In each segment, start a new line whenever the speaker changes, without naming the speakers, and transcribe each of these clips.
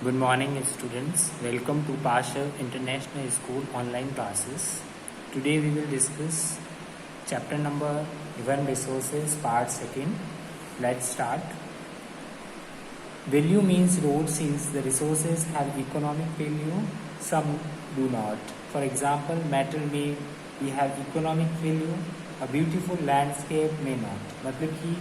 Good morning, students. Welcome to Partial International School online classes. Today we will discuss chapter number 1 Resources part 2. Let's start. Value means road since the resources have economic value, some do not. For example, metal may we have economic value, a beautiful landscape may not. मतलब कि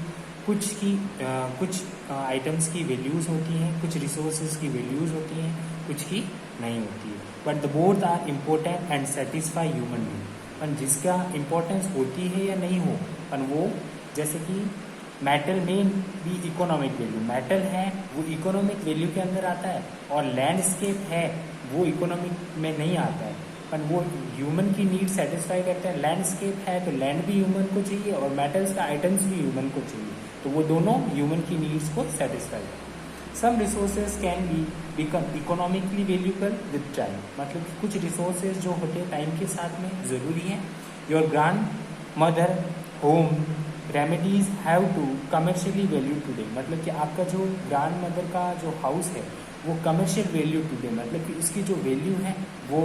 कुछ items की values होती हैं, कुछ resources की values होती हैं, कुछ की नहीं होती है. But the both are important and satisfy human being. पर जिसका इम्पोर्टेंस होती है या नहीं हो, पर वो जैसे कि मेटल में भी इकोनॉमिक वैल्यू, मेटल है वो इकोनॉमिक वैल्यू के अंदर आता है, और लैंडस्केप है वो इकोनॉमिक में नहीं आता है, पर वो ह्यूमन की नीड सेटिस्फाई करता है. लैंडस्केप है तो लैंड भी ह्यूमन को चाहिए और मेटल्स का आइटम्स भी ह्यूमन को चाहिए, तो वो दोनों ह्यूमन की नीड्स को सेटिस्फाई करते हैं. Some resources can be become economically valuable with time. मतलब कि कुछ रिसोर्सेज जो होते हैं टाइम के साथ में ज़रूरी हैं. Your grandmother home remedies have to commercially value today. मतलब कि आपका जो ग्रैंड मदर का जो हाउस है वो कमर्शियल वैल्यू टूडे, मतलब कि उसकी जो वैल्यू है वो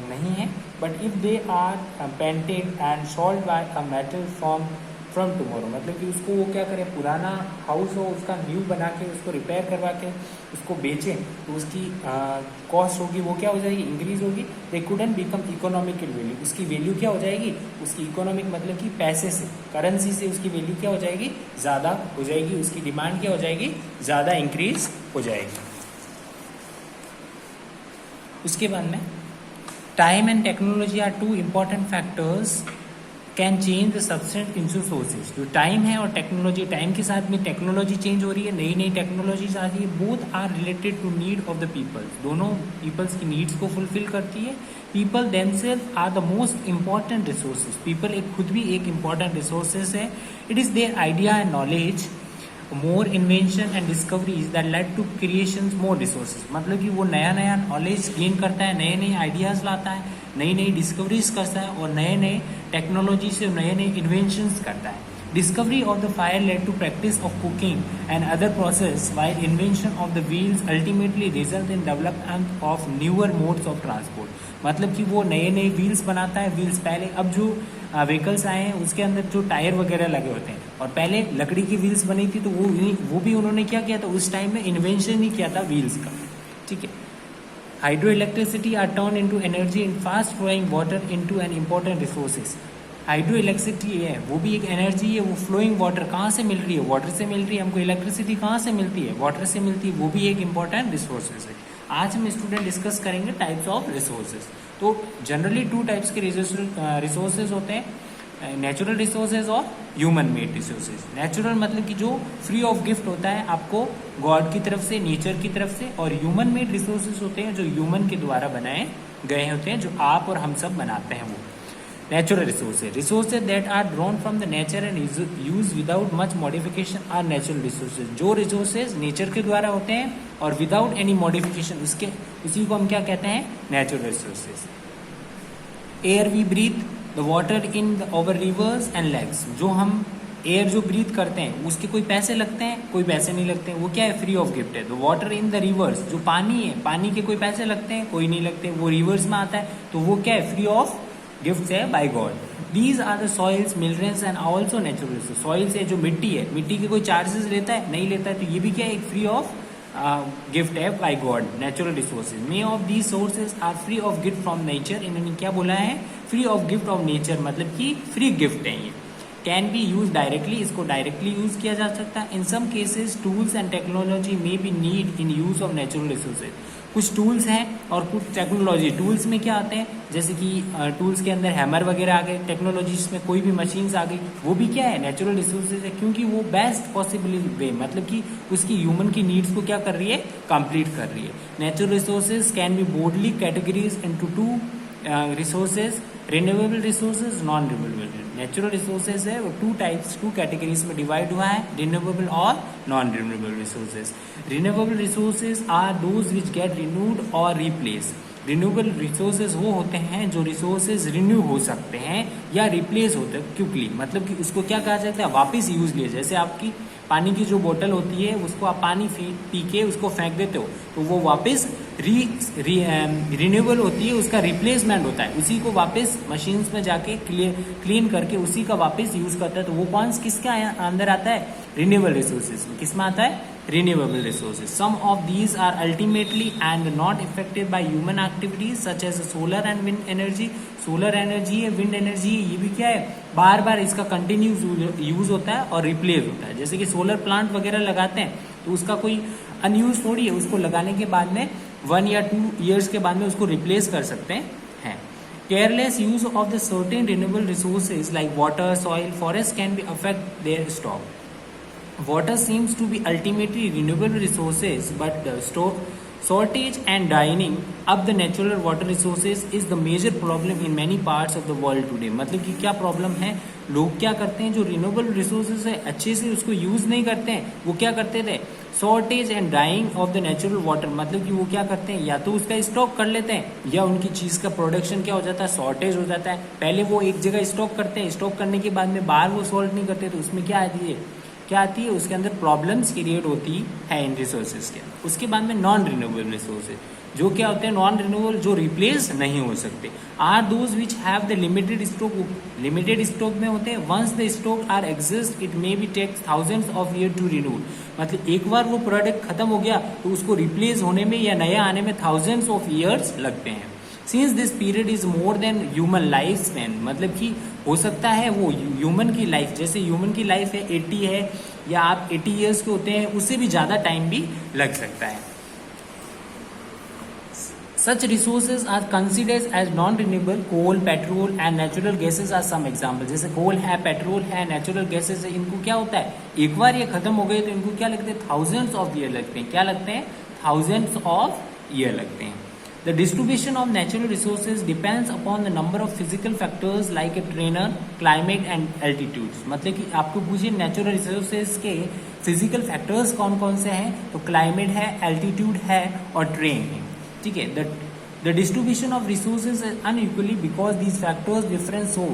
नहीं है. But if they are painted and sold by a metal from tomorrow, मतलब कि उसको वो क्या करें, पुराना हाउस हो उसका न्यू बना के उसको रिपेयर करवा के उसको बेचें तो उसकी कॉस्ट होगी वो क्या हो जाएगी, इंक्रीज होगी. They couldn't become economical value. उसकी वैल्यू क्या हो जाएगी, उसकी इकोनॉमिक मतलब कि पैसे से, करेंसी से उसकी वैल्यू क्या हो जाएगी, ज़्यादा हो जाएगी. उसकी डिमांड क्या हो जाएगी, ज़्यादा इंक्रीज हो जाएगी. उसके बाद में time and technology are two important factors can change the substance into sources. जो टाइम है और टेक्नोलॉजी, टाइम के साथ में टेक्नोलॉजी चेंज हो रही है, नई नई टेक्नोलॉजीज आ रही है. Both are related to need of the people. दोनों पीपल्स की नीड्स को फुलफिल करती है. People themselves are the most important resources. People एक खुद भी एक इम्पॉर्टेंट रिसोर्सेज है. It is their idea and knowledge, more invention and discoveries that led to creation more resources. मतलब कि वो नया नया नॉलेज गेन करता है, नए नए आइडियाज़ लाता है, नई नई डिस्कवरीज करता है और नए नए टेक्नोलॉजी से नए नए इन्वेंशंस करता है. Discovery of the fire led to practice of cooking and other process, while invention of the wheels ultimately result in development of newer modes of transport. मतलब कि वो नए नए व्हील्स बनाता है. व्हील्स पहले, अब जो व्हीकल्स आए हैं उसके अंदर जो टायर वगैरह लगे होते हैं, और पहले लकड़ी की व्हील्स बनी थी तो वो भी उन्होंने क्या किया था, उस टाइम में इन्वेंशन ही किया था व्हील्स का. ठीक है. Hydro electricity are turn into energy in fast flowing water into an important resources. Hydro electricity है वो भी एक एनर्जी है. वो फ्लोइंग वाटर कहाँ से मिल रही है, वाटर से मिल रही है. हमको इलेक्ट्रिसिटी कहाँ से मिलती है, वाटर से मिलती है. वो भी एक इम्पॉर्टेंट रिसोर्सेज है. आज हम स्टूडेंट डिस्कस करेंगे टाइप्स ऑफ रिसोर्सेज. तो जनरली टू टाइप्स के रिसोर्सेज होते हैं, नेचुरल रिसोर्सेज और ह्यूमन मेड रिसोर्सेज. नेचुरल मतलब कि जो फ्री ऑफ गिफ्ट होता है आपको गॉड की तरफ से, नेचर की तरफ से. और ह्यूमन मेड रिसोर्सेज होते हैं जो ह्यूमन के द्वारा बनाए गए होते हैं, जो आप और हम सब बनाते हैं. वो natural resources that are drawn from the nature and use without much modification are natural resources. जो रिसोर्सेज नेचर के द्वारा होते हैं और विदाउट एनी मॉडिफिकेशन, उसी को हम क्या कहते हैं, natural resources. Air we breathe, the water in our rivers and lakes. जो हम एयर जो ब्रीथ करते हैं उसके कोई पैसे लगते हैं, कोई पैसे नहीं लगते हैं. वो क्या है, फ्री ऑफ गिफ्ट है. The water in the reverse, जो पानी है, पानी के कोई पैसे लगते हैं, कोई नहीं लगते. वो रिवर्स में आता है तो वो क्या है, फ्री ऑफ गिफ्ट है by God. These are the soils, minerals and also natural resource. Soils है जो मिट्टी है, मिट्टी के कोई चार्जेस लेता है, नहीं लेता है, तो ये भी क्या है, एक फ्री ऑफ गिफ्ट है by God, natural resources. Many of these sources are free of gift from nature. इन्होंने क्या बोला है, free of gift of nature, मतलब कि फ्री गिफ्ट है ये. कैन बी यूज डायरेक्टली, इसको डायरेक्टली यूज किया जा सकता है. In some cases tools and technology may be need in use of natural resources. कुछ टूल्स हैं और कुछ टेक्नोलॉजी. टूल्स में क्या आते हैं, जैसे कि टूल्स के अंदर हैमर वगैरह आ गए. टेक्नोलॉजीज में कोई भी मशीन्स आ गई, वो भी क्या है, नेचुरल रिसोर्सेज है, क्योंकि वो बेस्ट पॉसिबल वे, मतलब कि उसकी ह्यूमन की नीड्स को क्या कर रही है, कंप्लीट कर रही है. Natural resources can be broadly categories into two resources, renewable resources, non renewable. Natural resources है वो टू कैटेगरीज में डिवाइड हुआ है, रिन्यूएबल और non renewable resources. Renewable resources are those which get renewed और रिप्लेस. रिन्यूएबल रिसोर्सेज वो होते हैं जो रिसोर्सेज रिन्यू हो सकते हैं या रिप्लेस होते हैं क्विकली. मतलब कि उसको क्या कहा जाता है, वापस यूज लिया. जैसे आपकी पानी की जो बोतल होती है उसको आप पानी पी के उसको फेंक देते हो तो वो वापस रिन्यूएबल होती है, उसका रिप्लेसमेंट होता है, उसी को वापस मशीन्स में जाके क्लीन करके उसी का वापस यूज करता है। तो वो कौन किसके अंदर आता है? Renewable resources. किस में आता है? Renewable resources. Some of these are ultimately and not affected by human activities such as solar and wind energy. Solar energy है, विंड एनर्जी है, ये भी क्या है? बार बार इसका कंटिन्यूस यूज होता है और रिप्लेस होता है। जैसे कि सोलर प्लांट वगैरह लगाते हैं तो उसका कोई अनयूज थोड़ी है, उसको लगाने के बाद में 1 या 2 ईयर्स के बाद में उसको रिप्लेस कर सकते हैं। Careless use of the certain renewable resources like water, soil, forest can be affect there stock. Water seems to be ultimately renewable resources, but the shortage and drying up the natural water resources is the major problem in many parts of the world today। मतलब कि क्या problem है? लोग क्या करते हैं, जो renewable resources है अच्छे से उसको यूज नहीं करते हैं। वो क्या करते थे? Shortage and drying of the natural water, मतलब कि वो क्या करते हैं, या तो उसका स्टॉक कर लेते हैं या उनकी चीज का प्रोडक्शन क्या हो जाता है? शॉर्टेज हो जाता है। पहले वो एक जगह स्टॉक करते हैं, स्टॉक करने के बाद में बाहर वो सॉल्व नहीं करते, तो उसमें क्या आती है? उसके अंदर प्रॉब्लम्स क्रिएट होती है इन रिसोर्सेज के। उसके बाद में नॉन रिन्यूएबल रिसोर्सेज, जो क्या होते हैं? नॉन रिन्यूएबल, जो रिप्लेस नहीं हो सकते। Are those which have the limited stock. Limited stock में होते हैं। Once the stock are exist it may be take thousands of year to renew. मतलब एक बार वो प्रोडक्ट खत्म हो गया तो उसको रिप्लेस होने में या नया आने में थाउजेंड्स ऑफ ईयर्स लगते हैं। Since this period is more than human life span, मतलब कि हो सकता है वो ह्यूमन की लाइफ, जैसे ह्यूमन की लाइफ है 80 है या आप 80 ईयर्स के होते हैं, उससे भी ज्यादा टाइम भी लग सकता है। Such resources are considered as non renewable. Coal, petrol and natural gases are some example. जैसे कोल है, पेट्रोल है, नेचुरल गैसेज है, इनको क्या होता है? एक बार ये खत्म हो गए तो इनको क्या लगते हैं? थाउजेंड्स ऑफ ईयर लगते हैं। क्या लगते हैं? थाउजेंड्स ऑफ ईयर लगते हैं। The distribution of natural resources depends upon the number of physical factors like a trainer, climate and altitudes। मतलब कि आपको पूछिए नेचुरल रिसोर्सेज के फिजिकल फैक्टर्स कौन कौन से हैं, तो क्लाइमेट है, एल्टीट्यूड है और ट्रेन है। ठीक है। The distribution of resources is unequally because these factors differ so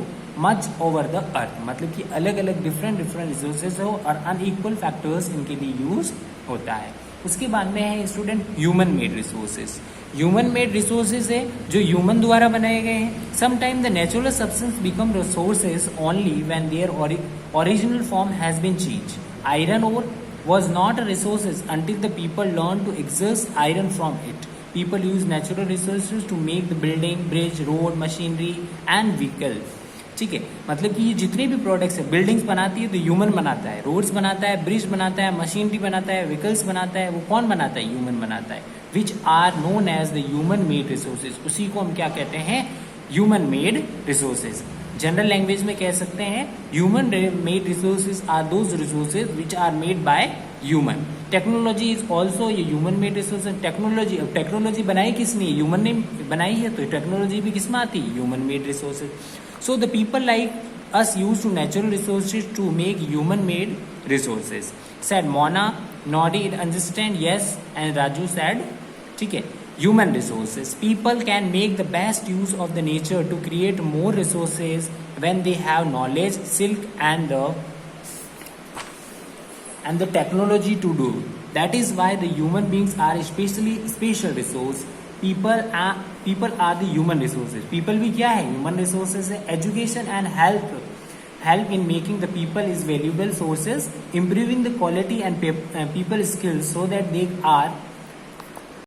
much over the earth। मतलब कि अलग अलग डिफरेंट रिसोर्सेज हो और अनइक्वल फैक्टर्स इनके लिए यूज होता है। उसके बाद में है student human made resources. Human made resources है जो ह्यूमन द्वारा बनाए गए हैं। Sometime the natural substance become resources only when their original form has been change. Iron ore was not a resources until the people learned to extract iron from it। People use natural resources to make the building, bridge, road, machinery and vehicle। ठीक है। मतलब कि ये जितने भी products है, buildings बनाती है तो ह्यूमन बनाता है, रोड्स बनाता है, ब्रिज बनाता है, मशीनरी बनाता है, व्हीकल्स बनाता है, वो कौन बनाता है? ह्यूमन बनाता है। Which are known as the human made resources. उसी को हम क्या कहते हैं? Human made resources. General language में कह सकते हैं human made resources are those resources which are made by human. Technology is also ये ह्यूमन मेड रिसोर्सेज। टेक्नोलॉजी, अब टेक्नोलॉजी बनाई किसने? ह्यूमन ने बनाई है, तो टेक्नोलॉजी भी किसमें आती है? Human made resources. So the people like us use to natural resources to make human made resources। Said Mona, nodded, understand, yes, and Raju said, ठीक है, human resources। People can make the best use of the nature to create more resources when they have knowledge, skill and the technology to do। That is why the human beings are especially special resource। people are the human resources। people भी क्या है? human resources है। education and help in making the people is valuable sources। improving the quality and people skills so that they are